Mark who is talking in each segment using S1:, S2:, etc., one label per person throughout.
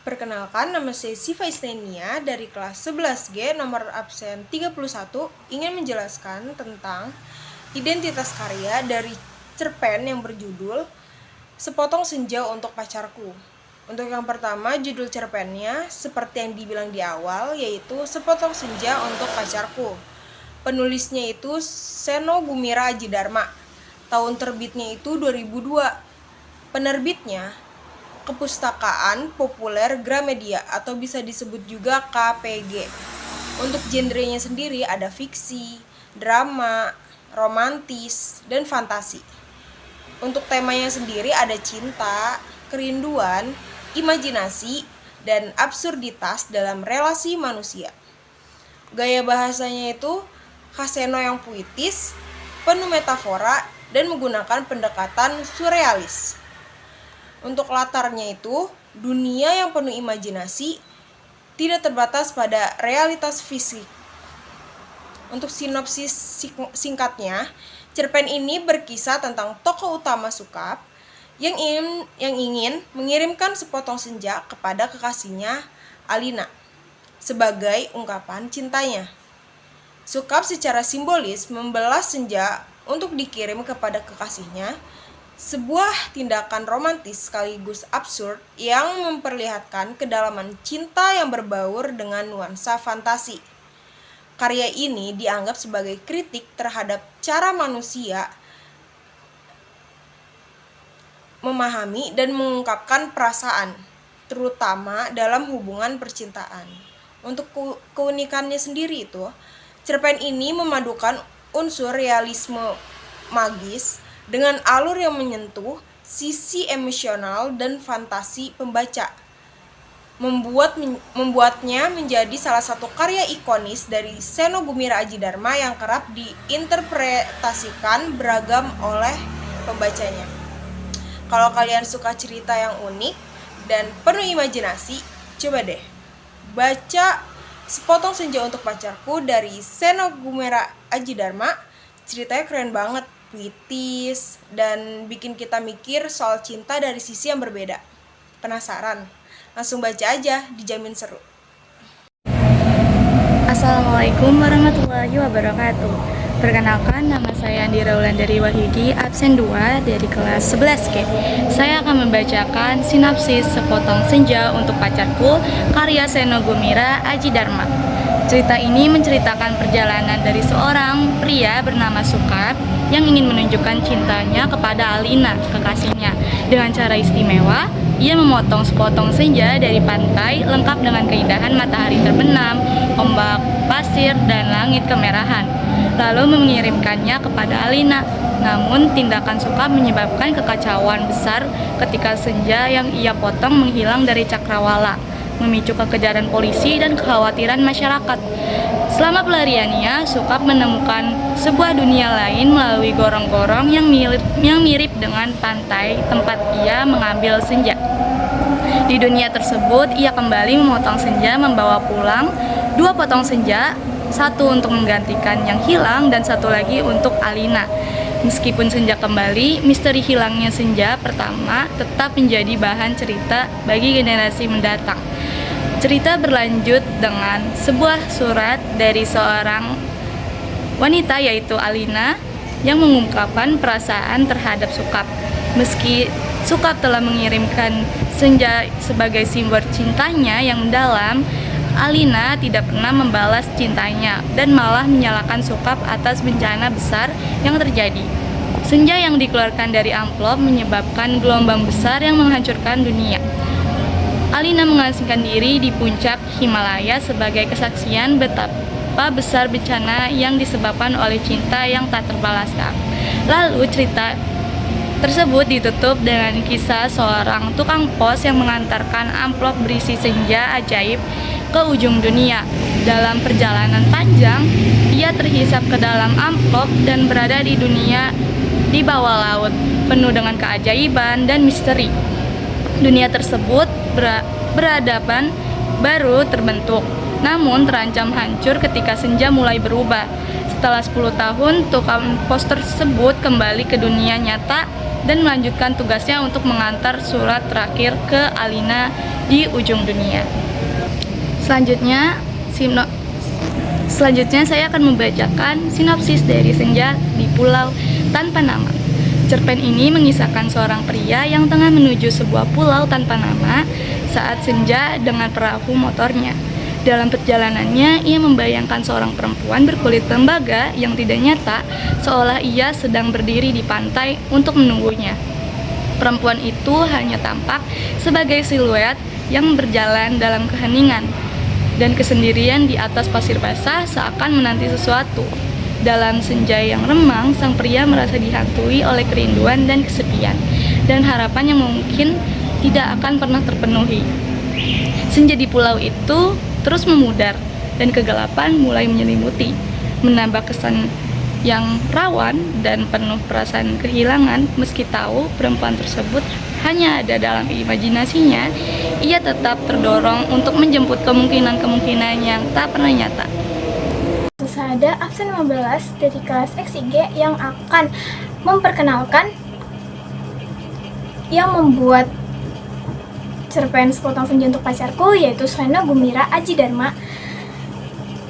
S1: Perkenalkan, nama saya Siva Istenia dari kelas 11G nomor absen 31 ingin menjelaskan tentang identitas karya dari cerpen yang berjudul Sepotong Senja untuk Pacarku. Untuk yang pertama, judul cerpennya seperti yang dibilang di awal, yaitu Sepotong Senja untuk Pacarku. Penulisnya itu Seno Gumira Aji Dharma. Tahun terbitnya itu 2002. Penerbitnya Kepustakaan Populer Gramedia atau bisa disebut juga KPG. Untuk genrenya sendiri ada fiksi, drama, romantis, dan fantasi. Untuk temanya sendiri ada cinta, kerinduan, imajinasi, dan absurditas dalam relasi manusia. Gaya bahasanya itu khas Seno yang puitis, penuh metafora, dan menggunakan pendekatan surrealis. Untuk latarnya itu, dunia yang penuh imajinasi, tidak terbatas pada realitas fisik. Untuk sinopsis singkatnya, cerpen ini berkisah tentang tokoh utama Sukap yang ingin mengirimkan sepotong senja kepada kekasihnya Alina sebagai ungkapan cintanya. Sukap secara simbolis membelah senja untuk dikirim kepada kekasihnya, sebuah tindakan romantis sekaligus absurd yang memperlihatkan kedalaman cinta yang berbaur dengan nuansa fantasi. Karya ini dianggap sebagai kritik terhadap cara manusia memahami dan mengungkapkan perasaan, terutama dalam hubungan percintaan. Untuk keunikannya sendiri itu, cerpen ini memadukan unsur realisme magis dengan alur yang menyentuh sisi emosional dan fantasi pembaca, membuatnya menjadi salah satu karya ikonis dari Seno Gumira Aji Dharma yang kerap diinterpretasikan beragam oleh pembacanya. Kalau kalian suka cerita yang unik dan penuh imajinasi, coba deh baca Sepotong Senja untuk Pacarku dari Seno Gumira Aji Dharma. Ceritanya keren banget, puitis, dan bikin kita mikir soal cinta dari sisi yang berbeda. Penasaran? Langsung baca aja, dijamin seru.
S2: Assalamualaikum warahmatullahi wabarakatuh. Perkenalkan, nama saya Andira Wulandari Wahyudi, absen 2 dari kelas 11G. Saya akan membacakan sinopsis Sepotong Senja untuk Pacarku, karya Seno Gumira Aji Dharma. Cerita ini menceritakan perjalanan dari seorang pria bernama Sukap yang ingin menunjukkan cintanya kepada Alina, kekasihnya. Dengan cara istimewa, ia memotong sepotong senja dari pantai lengkap dengan keindahan matahari terbenam, ombak pasir, dan langit kemerahan, lalu mengirimkannya kepada Alina. Namun tindakan Sukap menyebabkan kekacauan besar ketika senja yang ia potong menghilang dari cakrawala, memicu kekejaran polisi dan kekhawatiran masyarakat. Selama pelariannya, Sukap menemukan sebuah dunia lain melalui gorong-gorong yang mirip dengan pantai tempat ia mengambil senja. Di dunia tersebut, ia kembali memotong senja, membawa pulang 2 potong senja, satu untuk menggantikan yang hilang dan satu lagi untuk Alina. Meskipun senja kembali, misteri hilangnya senja pertama tetap menjadi bahan cerita bagi generasi mendatang. Cerita berlanjut dengan sebuah surat dari seorang wanita, yaitu Alina, yang mengungkapkan perasaan terhadap Sukap. Meski Sukap telah mengirimkan senja sebagai simbol cintanya yang mendalam, Alina tidak pernah membalas cintanya dan malah menyalahkan Sukap atas bencana besar yang terjadi. Senja yang dikeluarkan dari amplop menyebabkan gelombang besar yang menghancurkan dunia. Alina mengasingkan diri di puncak Himalaya sebagai kesaksian betapa besar bencana yang disebabkan oleh cinta yang tak terbalaskan. Lalu cerita tersebut ditutup dengan kisah seorang tukang pos yang mengantarkan amplop berisi senja ajaib ke ujung dunia. Dalam perjalanan panjang, ia terhisap ke dalam amplop dan berada di dunia di bawah laut, penuh dengan keajaiban dan misteri. Dunia tersebut beradaban baru terbentuk, namun terancam hancur ketika senja mulai berubah. Setelah 10 tahun, tukang pos tersebut kembali ke dunia nyata dan melanjutkan tugasnya untuk mengantar surat terakhir ke Alina di ujung dunia. Selanjutnya saya akan membacakan sinopsis dari Senja di Pulau Tanpa Nama. Cerpen ini mengisahkan seorang pria yang tengah menuju sebuah pulau tanpa nama saat senja dengan perahu motornya. Dalam perjalanannya, ia membayangkan seorang perempuan berkulit tembaga yang tidak nyata, seolah ia sedang berdiri di pantai untuk menunggunya. Perempuan itu hanya tampak sebagai siluet yang berjalan dalam keheningan dan kesendirian di atas pasir basah seakan menanti sesuatu. Dalam senja yang remang, sang pria merasa dihantui oleh kerinduan dan kesepian, dan harapan yang mungkin tidak akan pernah terpenuhi. Senja di pulau itu terus memudar, dan kegelapan mulai menyelimuti, menambah kesan yang rawan dan penuh perasaan kehilangan. Meski tahu perempuan tersebut hanya ada dalam imajinasinya, ia tetap terdorong untuk menjemput kemungkinan-kemungkinan yang tak pernah nyata.
S3: Saya absen 15 dari kelas XIG yang akan memperkenalkan yang membuat cerpen Sepotong Senja Untuk Pacarku, yaitu Seno Gumira Aji Dharma.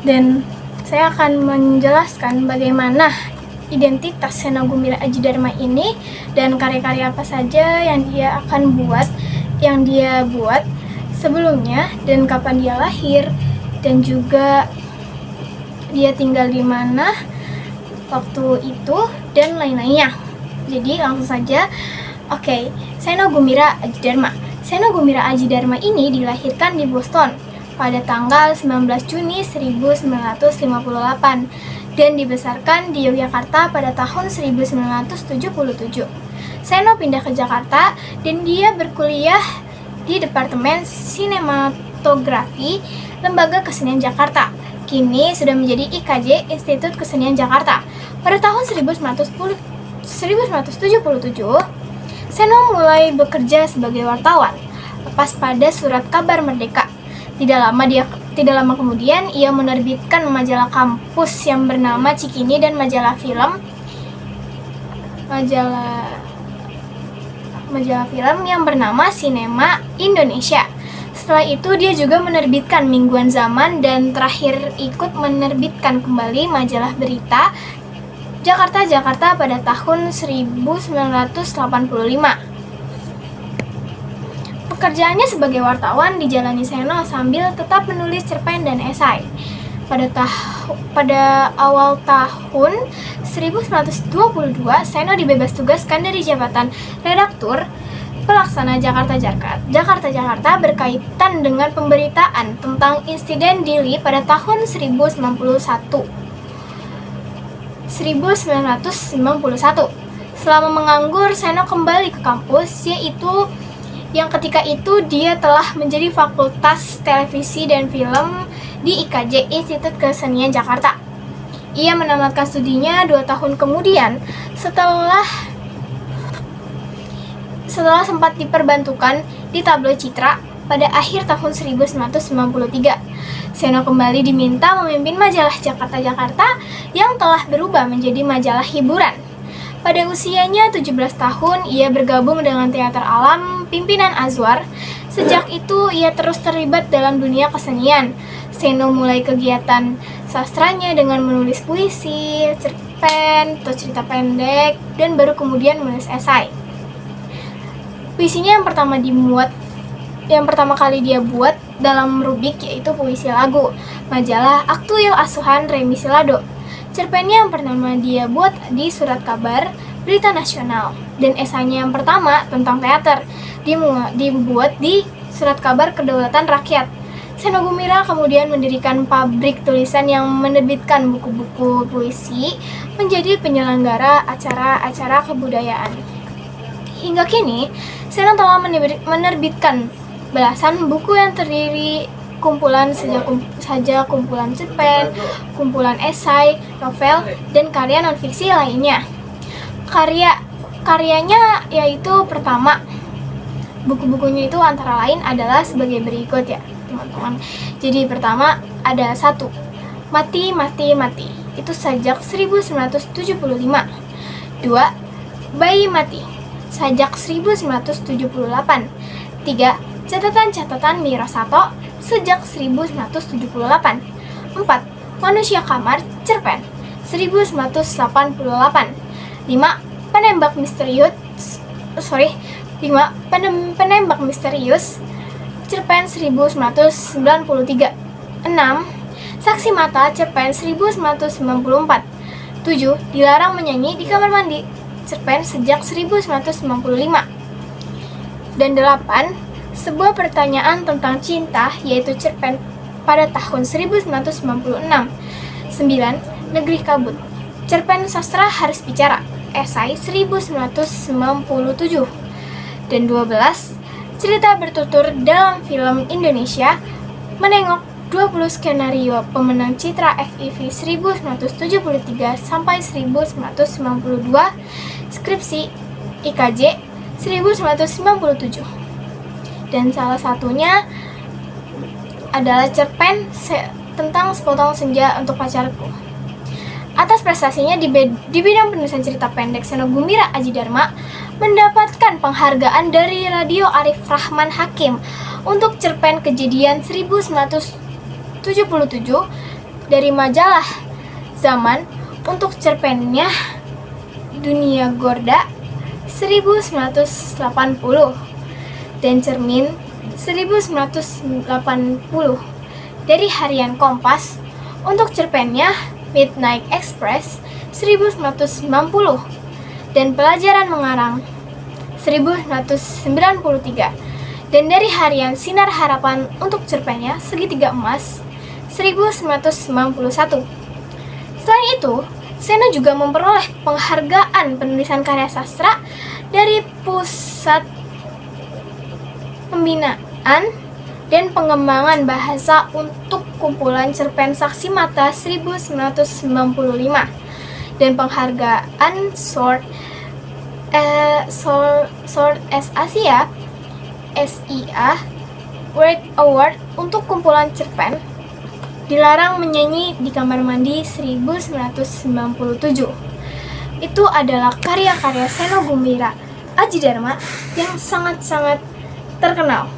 S3: Dan saya akan menjelaskan bagaimana identitas Seno Gumira Aji Dharma ini dan karya-karya apa saja yang dia buat sebelumnya, dan kapan dia lahir, dan juga dia tinggal di mana waktu itu, dan lain-lainnya. Jadi langsung saja. Oke, Seno Gumira Aji Dharma. Seno Gumira Aji Dharma ini dilahirkan di Boston pada tanggal 19 Juni 1958 dan dibesarkan di Yogyakarta pada tahun 1977. Seno pindah ke Jakarta dan dia berkuliah di Departemen Sinematografi Lembaga Kesenian Jakarta. Kini sudah menjadi IKJ, Institut Kesenian Jakarta. Pada tahun 1977, Seno mulai bekerja sebagai wartawan, lepas pada Surat Kabar Merdeka. Tidak lama kemudian, ia menerbitkan majalah kampus yang bernama Cikini dan majalah film yang bernama Sinema Indonesia. Setelah itu, dia juga menerbitkan Mingguan Zaman dan terakhir ikut menerbitkan kembali majalah berita Jakarta pada tahun 1985. Pekerjaannya sebagai wartawan dijalani Seno sambil tetap menulis cerpen dan esai. Pada awal tahun 1922, Seno dibebas tugaskan dari jabatan redaktur pelaksana Jakarta berkaitan dengan pemberitaan tentang insiden Dili pada tahun 1991. Selama menganggur, Seno kembali ke kampus, yaitu yang ketika itu dia telah menjadi Fakultas Televisi dan Film di IKJ, Institut Kesenian Jakarta. Ia menamatkan studinya 2 tahun kemudian setelah sempat diperbantukan di tabloid Citra pada akhir tahun 1993. Seno kembali diminta memimpin majalah Jakarta yang telah berubah menjadi majalah hiburan. Pada usianya 17 tahun, ia bergabung dengan Teater Alam Pimpinan Azwar. Sejak itu, ia terus terlibat dalam dunia kesenian. Seno mulai kegiatan sastranya dengan menulis puisi, cerpen, atau cerita pendek, dan baru kemudian menulis esai. Puisinya yang pertama kali dia buat dalam rubrik yaitu puisi lagu, majalah Aktuil Asuhan Remi Silado. Cerpennya yang pertama dia buat di Surat Kabar Berita Nasional, dan esainya yang pertama tentang teater dibuat di Surat Kabar Kedaulatan Rakyat. Seno Gumira kemudian mendirikan pabrik tulisan yang menerbitkan buku-buku puisi, menjadi penyelenggara acara-acara kebudayaan. Hingga kini, Seno telah menerbitkan belasan buku yang terdiri kumpulan cerpen, kumpulan esai, novel, dan karya non-fiksi lainnya. Karyanya yaitu pertama, buku-bukunya itu antara lain adalah sebagai berikut ya teman-teman. Jadi pertama ada 1, Mati Mati Mati. itu sajak 1975. 2. Bayi mati, sajak 1978. 3. Catatan-catatan Mirasato, sejak 1978. 4. Manusia Kamar, cerpen, 1988. 5. Penembak misterius 5. Penembak misterius, cerpen 1993. 6. Saksi Mata, cerpen 1994. 7. Dilarang menyanyi di kamar mandi, cerpen sejak 1995. Dan 8. Sebuah pertanyaan tentang cinta, yaitu cerpen pada tahun 1996. 9. Negeri Kabut, cerpen sastra Harus Bicara, esai 1997. Dan 12. Cerita bertutur dalam film Indonesia, menengok 20 skenario pemenang Citra FIV 1973 sampai 1992, skripsi IKJ 1997. Dan salah satunya adalah cerpen tentang Sepotong Senja Untuk Pacarku. Atas prestasinya di bidang penulisan cerita pendek, Seno Gumbira Aji Dharma mendapatkan penghargaan dari Radio Arif Rahman Hakim untuk cerpen Kejadian 1977, dari majalah Zaman untuk cerpennya Dunia Gorda 1980, dan Cermin 1980 dari Harian Kompas untuk cerpennya Midnight Express 1990, dan Pelajaran Mengarang 1993, dan dari Harian Sinar Harapan untuk cerpennya Segitiga Emas 1991. Selain itu, Seno juga memperoleh penghargaan penulisan karya sastra dari Pusat Pembinaan dan Pengembangan Bahasa untuk kumpulan cerpen Saksi Mata 1995, dan penghargaan Sword S Asia SIA Word Award untuk kumpulan cerpen Dilarang Menyanyi di Kamar Mandi 1997. Itu adalah karya-karya Seno Gumbira Aji Dharma yang sangat-sangat terkenal,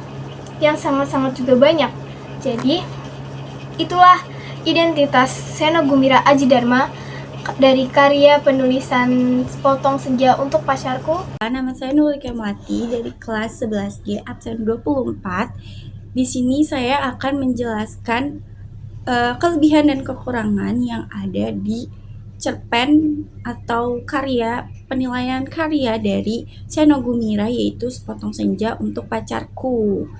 S3: yang sangat-sangat juga banyak. Jadi itulah identitas Seno Gumbira Aji Dharma dari karya penulisan Sepotong Senja Untuk Pacarku.
S4: Nama saya Nurika Melati dari kelas 11G absen 24. Di sini saya akan menjelaskan kelebihan dan kekurangan yang ada di cerpen atau penilaian karya dari Seno Gumbira, yaitu Sepotong Senja Untuk Pacarku.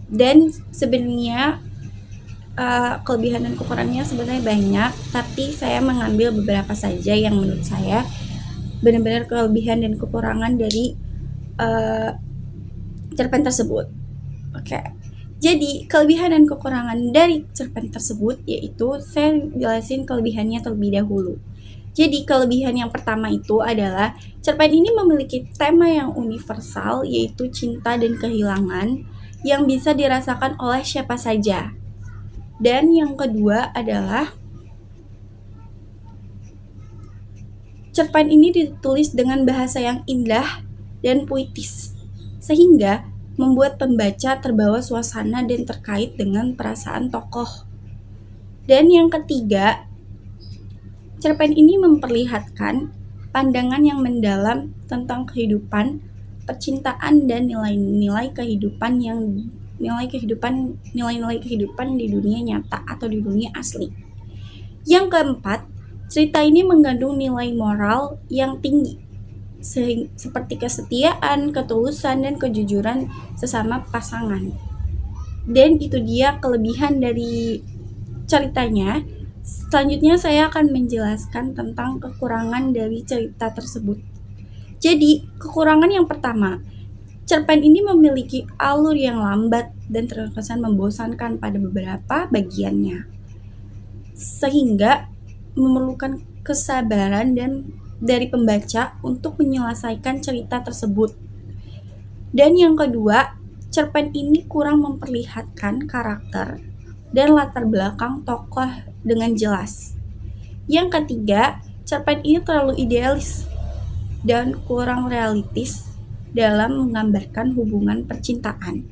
S4: Dan sebenarnya kelebihan dan kekurangannya sebenarnya banyak, tapi saya mengambil beberapa saja yang menurut saya benar-benar kelebihan dan kekurangan dari cerpen tersebut. Oke. Jadi kelebihan dan kekurangan dari cerpen tersebut, yaitu saya jelasin kelebihannya terlebih dahulu. Jadi kelebihan yang pertama itu adalah cerpen ini memiliki tema yang universal, yaitu cinta dan kehilangan yang bisa dirasakan oleh siapa saja. Dan yang kedua adalah cerpen ini ditulis dengan bahasa yang indah dan puitis, sehingga membuat pembaca terbawa suasana dan terkait dengan perasaan tokoh. Dan yang ketiga, cerpen ini memperlihatkan pandangan yang mendalam tentang kehidupan, percintaan, dan nilai-nilai kehidupan di dunia nyata atau di dunia asli. Yang keempat, cerita ini mengandung nilai moral yang tinggi, seperti kesetiaan, ketulusan, dan kejujuran sesama pasangan. Dan itu dia kelebihan dari ceritanya. Selanjutnya saya akan menjelaskan tentang kekurangan dari cerita tersebut. Jadi, kekurangan yang pertama, cerpen ini memiliki alur yang lambat dan terkesan membosankan pada beberapa bagiannya, sehingga memerlukan kesabaran dari pembaca untuk menyelesaikan cerita tersebut. Dan yang kedua, cerpen ini kurang memperlihatkan karakter dan latar belakang tokoh dengan jelas. Yang ketiga, cerpen ini terlalu idealis dan kurang realistis dalam menggambarkan hubungan percintaan,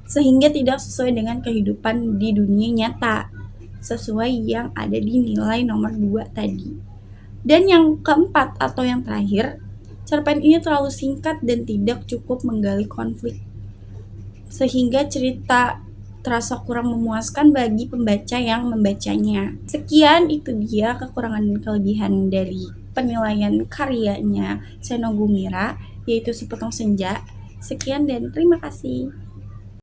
S4: sehingga tidak sesuai dengan kehidupan di dunia nyata, sesuai yang ada di nilai nomor 2 tadi. Dan yang keempat atau yang terakhir, cerpen ini terlalu singkat dan tidak cukup menggali konflik, sehingga cerita terasa kurang memuaskan bagi pembaca yang membacanya. Sekian itu dia kekurangan dan kelebihan dari penilaian karyanya Seno Gumira, yaitu Sepotong Senja. Sekian dan terima kasih.